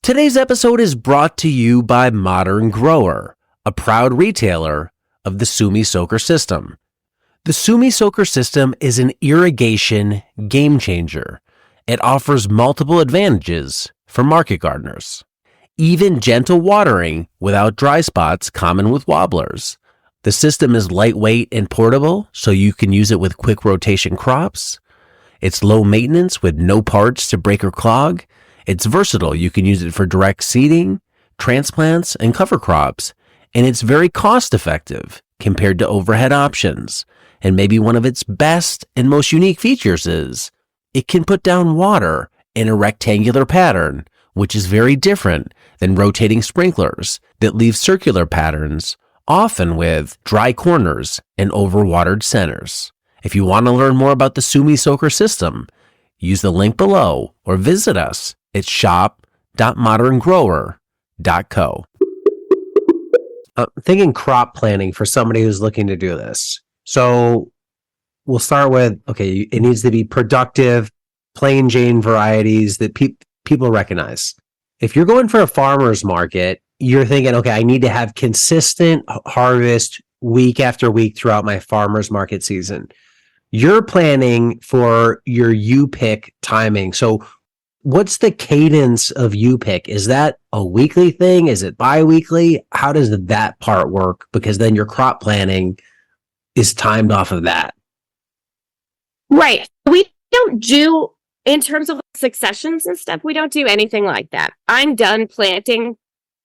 Today's episode is brought to you by Modern Grower, a proud retailer of the Sumi Soaker system. The Sumi Soaker system is an irrigation game changer. It offers multiple advantages for market gardeners. Even gentle watering without dry spots common with wobblers. The system is lightweight and portable, so you can use it with quick rotation crops. It's low maintenance with no parts to break or clog. It's versatile. You can use it for direct seeding, transplants, and cover crops. And it's very cost effective compared to overhead options. And maybe one of its best and most unique features is it can put down water in a rectangular pattern, which is very different than rotating sprinklers that leave circular patterns, often with dry corners and overwatered centers. If you want to learn more about the Sumi Soaker system, use the link below or visit us at shop.moderngrower.co. Thinking crop planning for somebody who's looking to do this. So we'll start with, okay, it needs to be productive, plain Jane varieties that people recognize. If you're going for a farmer's market, you're thinking, okay, I need to have consistent harvest week after week throughout my farmer's market season. You're planning for your U-pick timing. So what's the cadence of U-pick? Is that a weekly thing? Is it bi-weekly? How does that part work? Because then your crop planning is timed off of that. Right. We don't do, in terms of successions and stuff, we don't do anything like that. I'm done planting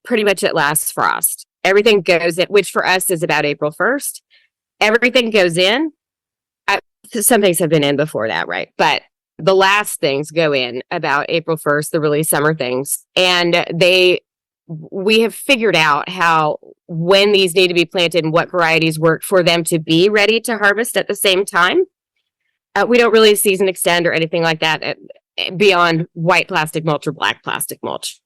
pretty much at last frost. Everything goes in, which for us is about April 1st. Everything goes in. Some things have been in before that, right? But the last things go in about April 1st, the really summer things. And we have figured out how, when these need to be planted and what varieties work for them to be ready to harvest at the same time. We don't really season extend or anything like that beyond white plastic mulch or black plastic mulch.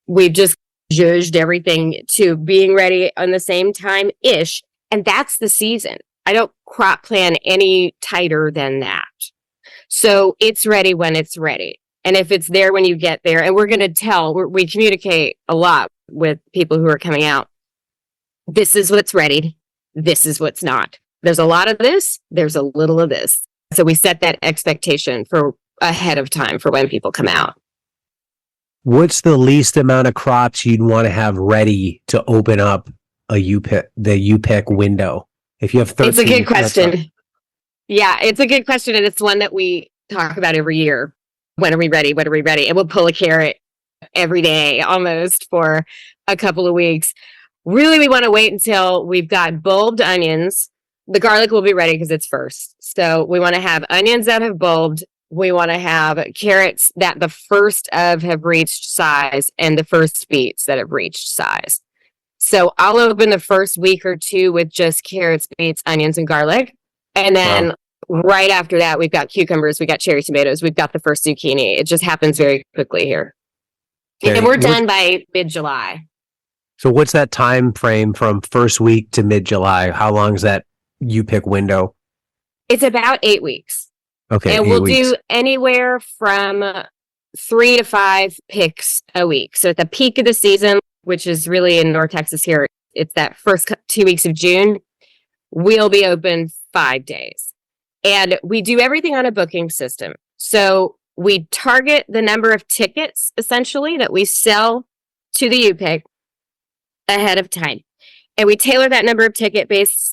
We've just judged everything to being ready on the same time-ish. And that's the season. I don't crop plan any tighter than that. So it's ready when it's ready. And if it's there when you get there, and we're going to tell, we communicate a lot with people who are coming out. This is what's ready. This is what's not. There's a lot of this. There's a little of this. So we set that expectation for ahead of time for when people come out. What's the least amount of crops you'd want to have ready to open up the U-pick window? If you have 13, it's a good question. Yeah, it's a good question. And it's one that we talk about every year. When are we ready? When are we ready? And we'll pull a carrot every day almost for a couple of weeks. Really, we want to wait until we've got bulbed onions. The garlic will be ready because it's first. So we want to have onions that have bulbed. We want to have carrots that the first of have reached size and the first beets that have reached size. So I'll open the first week or two with just carrots, beets, onions, and garlic. And then right after that, we've got cucumbers, we've got cherry tomatoes, we've got the first zucchini. It just happens very quickly here. Okay. And we're done by mid-July. So what's that time frame from first week to mid-July? How long is that U-pick window? It's about 8 weeks. Okay. And we'll do anywhere from 3 to 5 picks a week. So at the peak of the season, which is really in North Texas here, it's that first 2 weeks of June, we'll be open 5 days. And we do everything on a booking system. So we target the number of tickets, essentially, that we sell to the U-pick ahead of time. And we tailor that number of tickets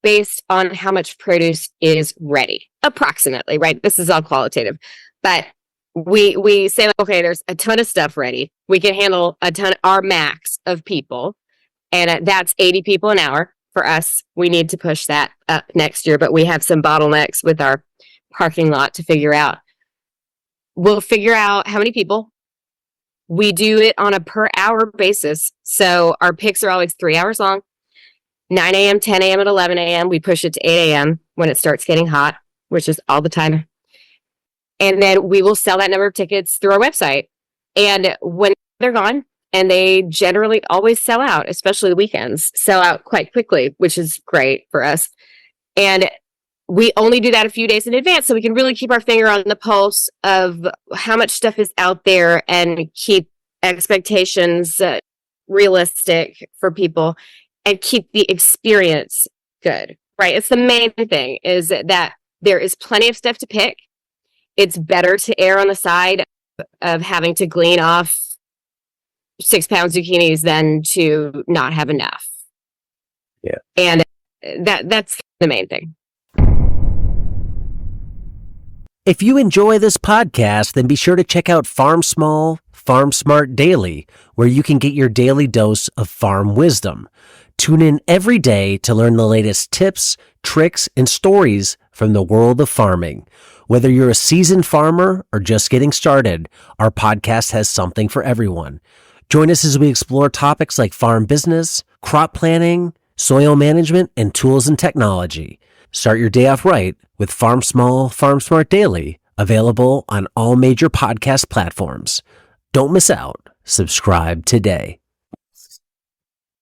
based on how much produce is ready, approximately, right? This is all qualitative. But we say, okay, there's a ton of stuff ready. We can handle our max of people. And that's 80 people an hour. For us, we need to push that up next year, but we have some bottlenecks with our parking lot to figure out. We'll figure out how many people. We do it on a per hour basis. So our picks are always 3 hours long, 9 a.m., 10 a.m., and 11 a.m. We push it to 8 a.m. when it starts getting hot, which is all the time. And then we will sell that number of tickets through our website. And when they're gone, and they generally always sell out, especially the weekends, sell out quite quickly, which is great for us. And we only do that a few days in advance so we can really keep our finger on the pulse of how much stuff is out there and keep expectations realistic for people and keep the experience good, right? It's the main thing is that there is plenty of stuff to pick. It's better to err on the side of having to glean off 6-pound zucchinis than to not have enough. Yeah. And that's the main thing. If you enjoy this podcast, then be sure to check out Farm Small, Farm Smart Daily, where you can get your daily dose of farm wisdom. Tune in every day to learn the latest tips, tricks, and stories from the world of farming. Whether you're a seasoned farmer or just getting started, our podcast has something for everyone. Join us as we explore topics like farm business, crop planning, soil management, and tools and technology. Start your day off right with Farm Small, Farm Smart Daily, available on all major podcast platforms. Don't miss out. Subscribe today.